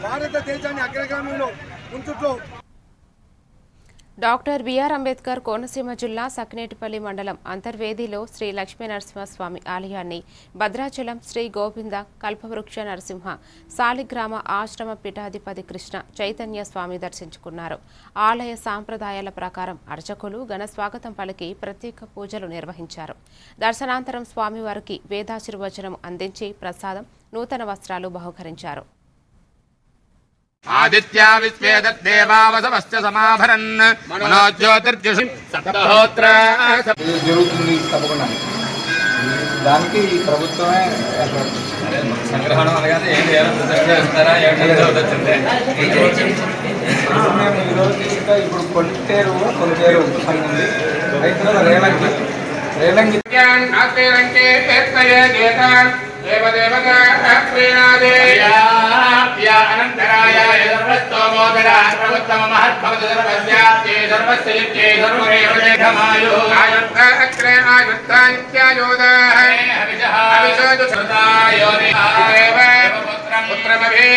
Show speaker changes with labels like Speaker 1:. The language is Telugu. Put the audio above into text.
Speaker 1: భారతదేశాన్ని అగ్రగామిలో ఉంచుట్లో
Speaker 2: డాక్టర్ బిఆర్ అంబేద్కర్ కోనసీమ జిల్లా సకినేటిపల్లి మండలం అంతర్వేదిలో శ్రీ లక్ష్మీనరసింహస్వామి ఆలయాన్ని భద్రాచలం శ్రీ గోవింద కల్పవృక్ష నరసింహ సాలిగ్రామ ఆశ్రమ పీఠాధిపతి కృష్ణ చైతన్య స్వామి దర్శించుకున్నారు. ఆలయ సాంప్రదాయాల ప్రకారం అర్చకులు ఘన స్వాగతం పలికి ప్రత్యేక పూజలు నిర్వహించారు. దర్శనాంతరం స్వామివారికి వేదాశీర్వచనం అందించి ప్రసాదం, నూతన వస్త్రాలు బహుకరించారు.
Speaker 3: ఆదిత్యా విశ్వేదేవావసవస్య సమాభరన్ మనోజ్యోతిర్జుషి సప్తహోత్ర
Speaker 4: జరుగుతుంది తప్పకుండా. దానికి ఈ ప్రభుత్వమే
Speaker 5: సంగ్రహణం అనగానే ఏం చేయాలి, ప్రదర్శన చేస్తారా వచ్చింది.
Speaker 4: మేము ఈరోజు తీసుకుంటే ఇప్పుడు కొంటేరు ఉంది. రైతుల రేలంగి
Speaker 3: పుత్రమభి